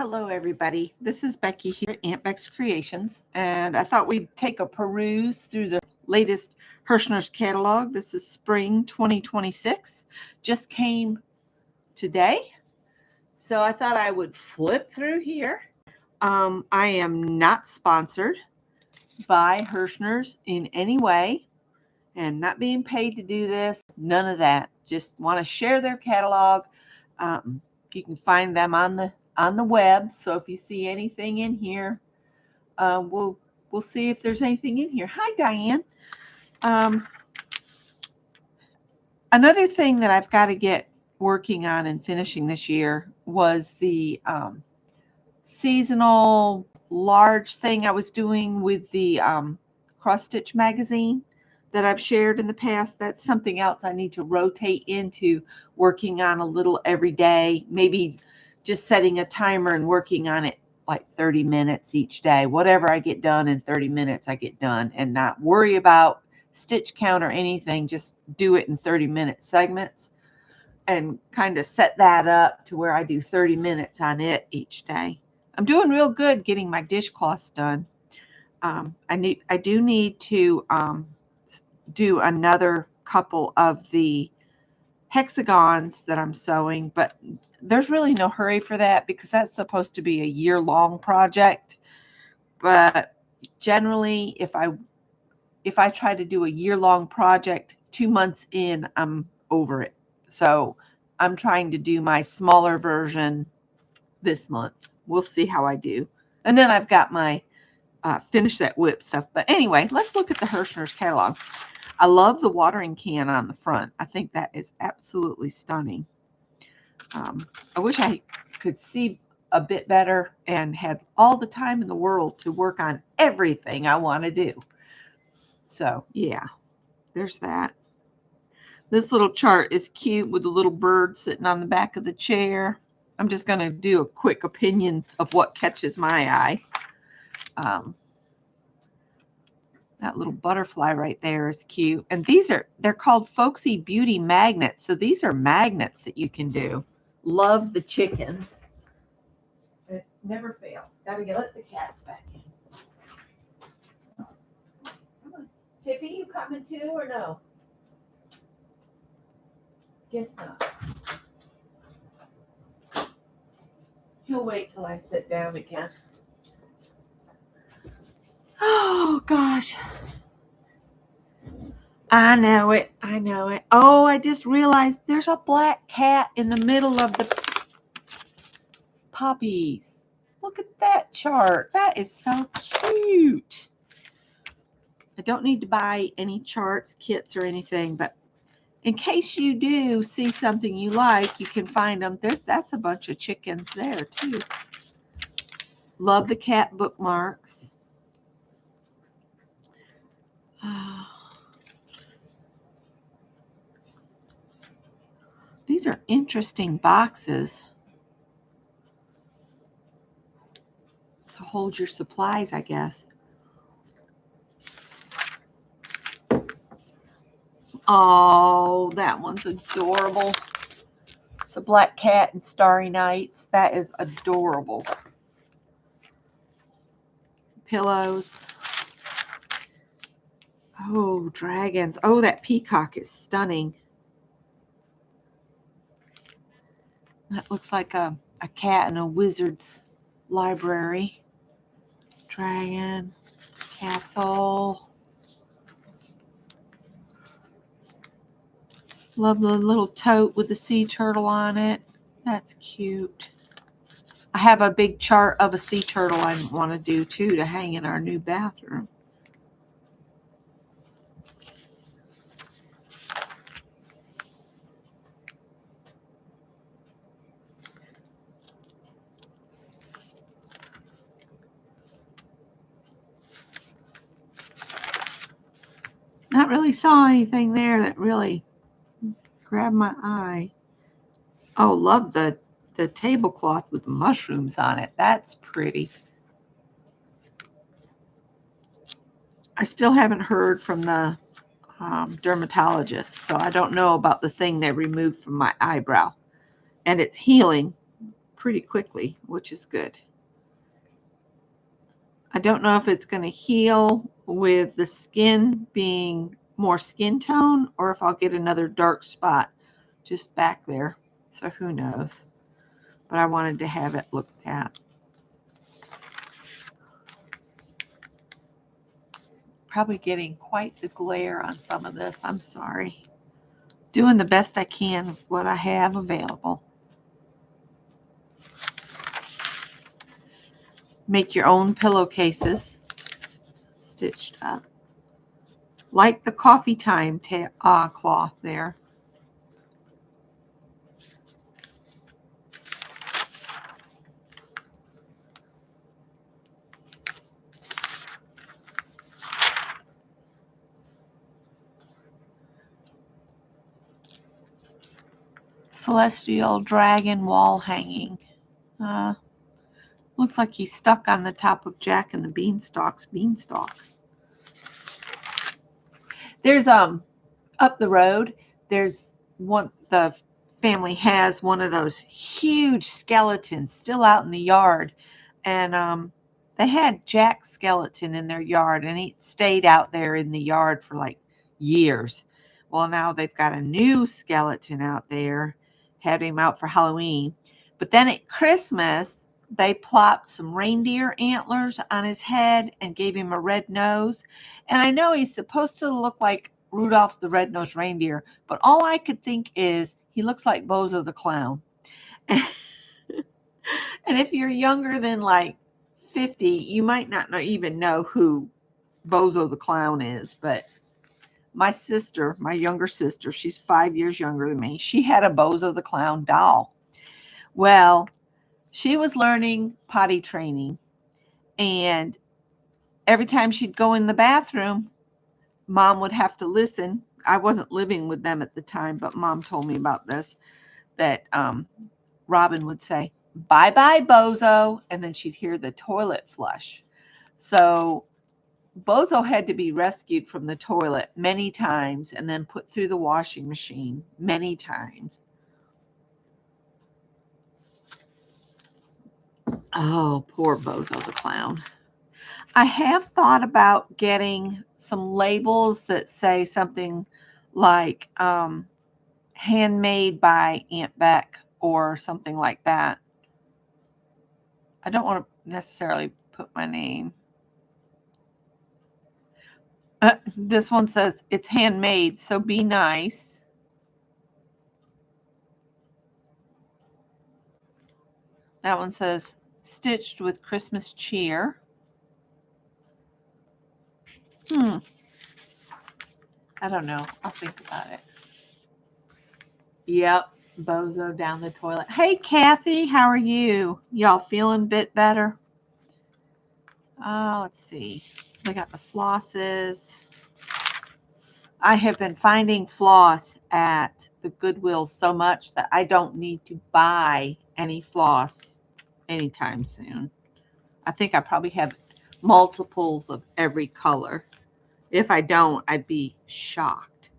Hello, everybody. This is Becky here at Aunt Beck's Creations, and I thought we'd take a peruse through the latest Hersrchner's catalog. This is spring 2026. Just came today, so I thought I would flip through here. I am not sponsored by Hersrchner's in any way, and not being paid to do this. None of that. Just want to share their catalog. You can find them on the web. So if you see anything in here, we'll see if there's anything in here. Hi, Diane. Another thing that I've got to get working on and finishing this year was the seasonal large thing I was doing with the cross stitch magazine that I've shared in the past. That's something else I need to rotate into working on a little every day, maybe just setting a timer and working on it like 30 minutes each day. Whatever I get done in 30 minutes, I get done, and not worry about stitch count or anything. Just do it in 30-minute segments and kind of set that up to where I do 30 minutes on it each day. I'm doing real good getting my dishcloths done. I do need to do another couple of the hexagons that I'm sewing, but there's really no hurry for that because that's supposed to be a year-long project. But generally, if I try to do a year-long project, 2 months in, I'm over it. So I'm trying to do my smaller version this month. We'll see how I do. And then I've got my finish that whip stuff. But anyway, let's look at the Hersrchner's catalog. I love the watering can on the front. I think that is absolutely stunning. I wish I could see a bit better and had all the time in the world to work on everything I want to do. So, yeah, there's that. This little chart is cute with the little bird sitting on the back of the chair. I'm just going to do a quick opinion of what catches my eye. That little butterfly right there is cute. And they're called Folksy Beauty Magnets. So these are magnets that you can do. Love the chickens. It never fails. Got to let the cats back in. Come on. Tippy, you coming too or no? Guess not. He'll wait till I sit down again. Oh, gosh. I know it. I know it. Oh, I just realized there's a black cat in the middle of the puppies. Look at that chart. That is so cute. I don't need to buy any charts, kits, or anything, but in case you do see something you like, you can find them. That's a bunch of chickens there, too. Love the cat bookmarks. These are interesting boxes to hold your supplies, I guess. Oh, that one's adorable. It's a black cat and starry nights. That is adorable. Pillows. Oh, dragons. Oh, that peacock is stunning. That looks like a cat in a wizard's library. Dragon, castle. Love the little tote with the sea turtle on it. That's cute. I have a big chart of a sea turtle I want to do too to hang in our new bathroom. Not really saw anything there that really grabbed my eye. Oh, love the tablecloth with the mushrooms on it. That's pretty. I still haven't heard from the dermatologist, so I don't know about the thing they removed from my eyebrow. And it's healing pretty quickly, which is good. I don't know if it's going to heal with the skin being more skin tone or if I'll get another dark spot just back there. So who knows? But I wanted to have it looked at. Probably getting quite the glare on some of this. I'm sorry. Doing the best I can with what I have available. Make your own pillowcases. Stitched up. Like the coffee time cloth there. Celestial Dragon wall hanging. Looks like he's stuck on the top of Jack and the Beanstalk's beanstalk. There's up the road, there's one, the family has one of those huge skeletons still out in the yard. And they had Jack's skeleton in their yard, and he stayed out there in the yard for like years. Well, now they've got a new skeleton out there, had him out for Halloween. But then at Christmas, they plopped some reindeer antlers on his head and gave him a red nose. And I know he's supposed to look like Rudolph the Red-Nosed Reindeer, but all I could think is he looks like Bozo the Clown. And if you're younger than like 50, you might not even know who Bozo the Clown is, but my sister, my younger sister, she's 5 years younger than me, she had a Bozo the Clown doll. Well, she was learning potty training, and every time she'd go in the bathroom, Mom would have to listen. I wasn't living with them at the time, but Mom told me about this, that Robin would say, "Bye-bye, Bozo," and then she'd hear the toilet flush. So Bozo had to be rescued from the toilet many times and then put through the washing machine many times. Oh, poor Bozo the Clown. I have thought about getting some labels that say something like handmade by Aunt Beck or something like that. I don't want to necessarily put my name. This one says it's handmade, so be nice. That one says stitched with Christmas cheer. I don't know. I'll think about it. Yep, Bozo down the toilet. Hey, Kathy, how are you? Y'all feeling a bit better? Let's see. I got the flosses. I have been finding floss at the Goodwill so much that I don't need to buy any floss anytime soon. I think I probably have multiples of every color. If I don't, I'd be shocked.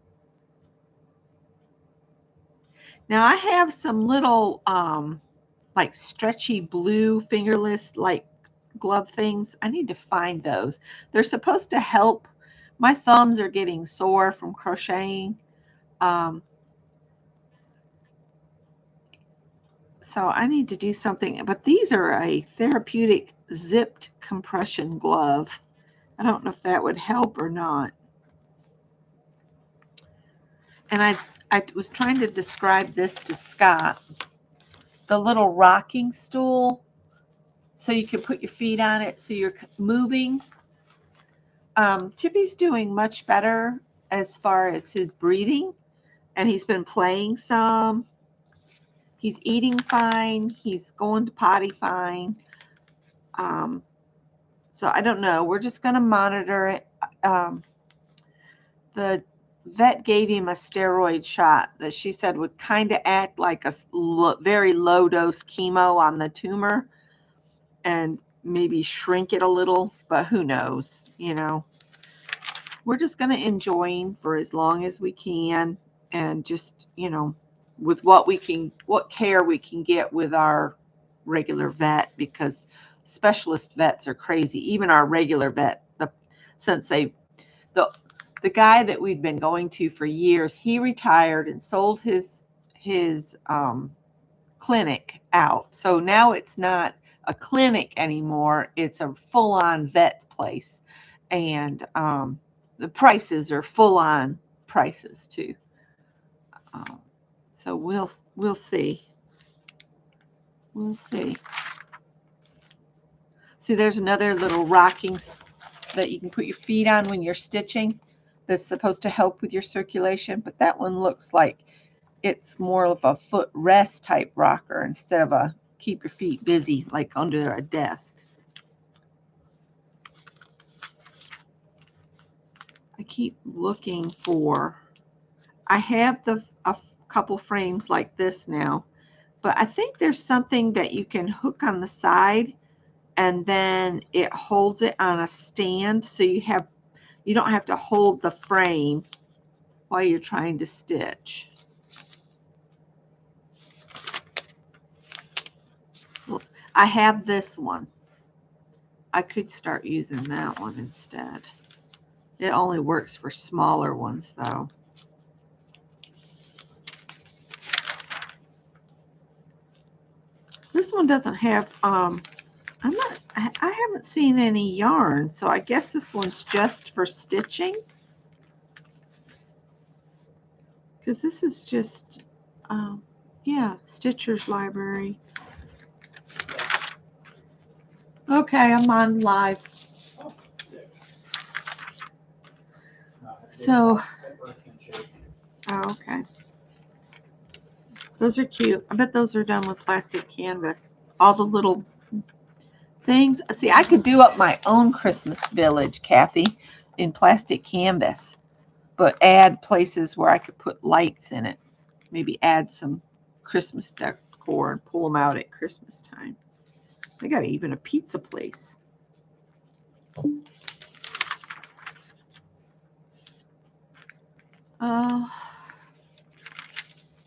Now I have some little like stretchy blue fingerless like glove things. I need to find those. They're supposed to help. My thumbs are getting sore from crocheting. So I need to do something. But these are a therapeutic zipped compression glove. I don't know if that would help or not. And I was trying to describe this to Scott. The little rocking stool, so you can put your feet on it so you're moving. Tippy's doing much better as far as his breathing, and he's been playing some. He's eating fine. He's going to potty fine. So I don't know. We're just going to monitor it. The vet gave him a steroid shot that she said would kind of act like a very low dose chemo on the tumor and maybe shrink it a little, but who knows, you know. We're just going to enjoy him for as long as we can, and just, you know, with what care we can get with our regular vet, because specialist vets are crazy. Even our regular vet, since the the guy that we'd been going to for years, he retired and sold his clinic out. So now it's not a clinic anymore. It's a full-on vet place. And the prices are full-on prices too. So we'll see. We'll see. See, there's another little rocking that you can put your feet on when you're stitching that's supposed to help with your circulation, but that one looks like it's more of a foot rest type rocker instead of a keep your feet busy like under a desk. I keep looking for, I have a couple frames like this now, but I think there's something that you can hook on the side and then it holds it on a stand, so you don't have to hold the frame while you're trying to stitch. I have this one. I could start using that one instead. It only works for smaller ones though. This one doesn't have, I haven't seen any yarn, so I guess this one's just for stitching. Because this is just, yeah, Stitcher's Library. Okay, I'm on live. So, oh, okay. Those are cute. I bet those are done with plastic canvas. All the little things. See, I could do up my own Christmas village, Kathy, in plastic canvas, but add places where I could put lights in it. Maybe add some Christmas decor and pull them out at Christmas time. They got even a pizza place.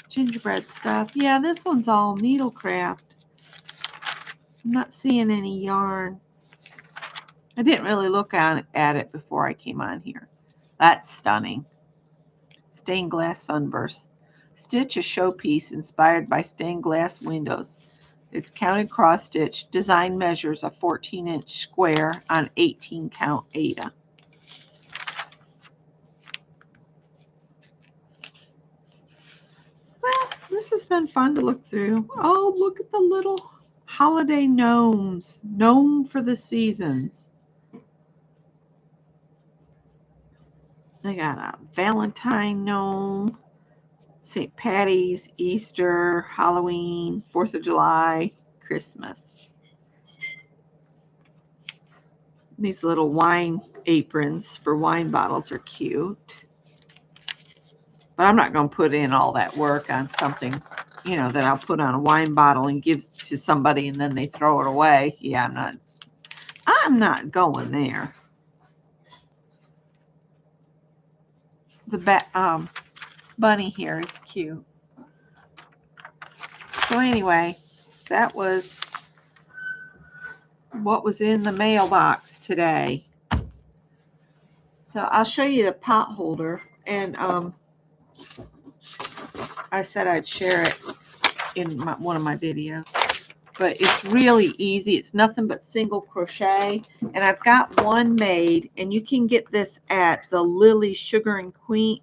Gingerbread stuff. Yeah, this one's all needlecraft. I'm not seeing any yarn. I didn't really look at it before I came on here. That's stunning. Stained glass sunburst. Stitch a showpiece inspired by stained glass windows. It's counted cross stitch. Design measures a 14-inch square on 18 count Aida. Well, this has been fun to look through. Oh, look at the little holiday gnomes. Gnome for the seasons. They got a Valentine gnome, St. Patty's, Easter, Halloween, 4th of July, Christmas. These little wine aprons for wine bottles are cute. But I'm not going to put in all that work on something, that I'll put on a wine bottle and give to somebody and then they throw it away. Yeah, I'm not going there. The bunny here is cute. So anyway, that was what was in the mailbox today. So I'll show you the pot holder, and I said I'd share it in one of my videos, but it's really easy. It's nothing but single crochet, and I've got one made, and you can get this at the Lily Sugar and Cream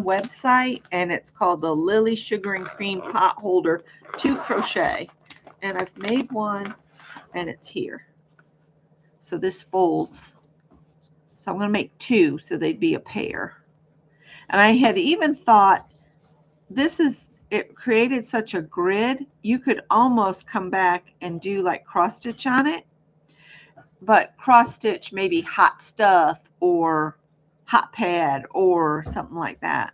website, and it's called the Lily Sugar and Cream Pot Holder 2 crochet, and I've made one, and it's here. So this folds. So I'm going to make 2 so they'd be a pair. And I had even thought, it created such a grid, you could almost come back and do like cross stitch on it, but cross stitch maybe hot stuff or hot pad or something like that.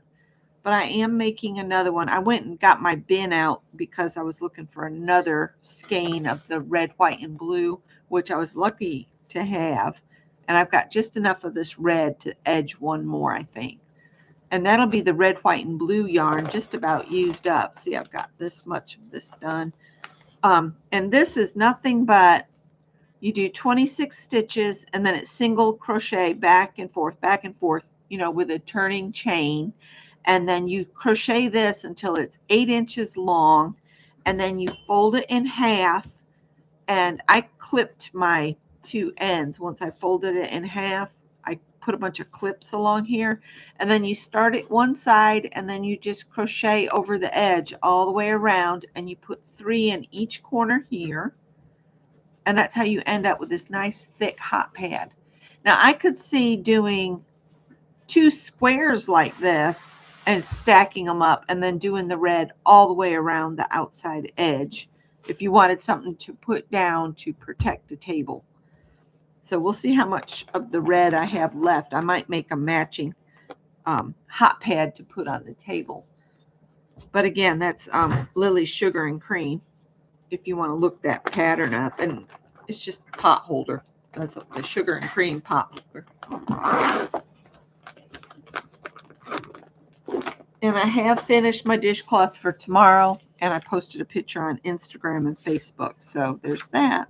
But I am making another one. I went and got my bin out because I was looking for another skein of the red, white, and blue, which I was lucky to have. And I've got just enough of this red to edge one more, I think. And that'll be the red, white, and blue yarn just about used up. See, I've got this much of this done. And this is nothing but you do 26 stitches and then it's single crochet back and forth, you know, with a turning chain. And then you crochet this until it's 8 inches long. And then you fold it in half. And I clipped my 2 ends. Once I folded it in half, I put a bunch of clips along here, and then you start at one side and then you just crochet over the edge all the way around, and you put 3 in each corner here, and that's how you end up with this nice thick hot pad. Now I could see doing 2 squares like this and stacking them up and then doing the red all the way around the outside edge if you wanted something to put down to protect the table. So we'll see how much of the red I have left. I might make a matching hot pad to put on the table. But again, that's Lily's Sugar and Cream, if you want to look that pattern up. And it's just a pot holder. That's the Sugar and Cream pot holder. And I have finished my dishcloth for tomorrow, and I posted a picture on Instagram and Facebook. So there's that.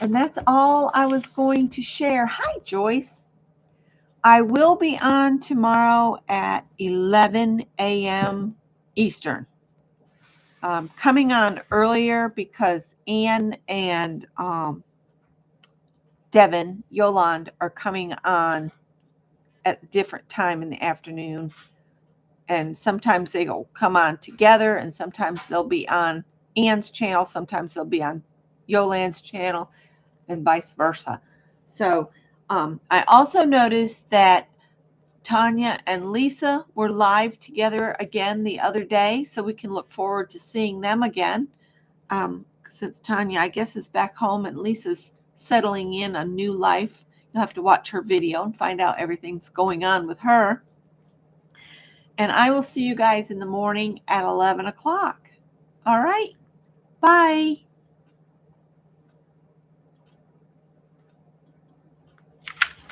And that's all I was going to share. Hi, Joyce. I will be on tomorrow at 11 a.m. Eastern. Coming on earlier because Anne and Devin, Yolande, are coming on at a different time in the afternoon. And sometimes they'll come on together, and sometimes they'll be on Anne's channel, sometimes they'll be on Yolande's channel, and vice versa. So I also noticed that Tanya and Lisa were live together again the other day, so we can look forward to seeing them again. Since Tanya, I guess, is back home and Lisa's settling in a new life. You'll have to watch her video and find out everything's going on with her. And I will see you guys in the morning at 11 o'clock. All right. Bye.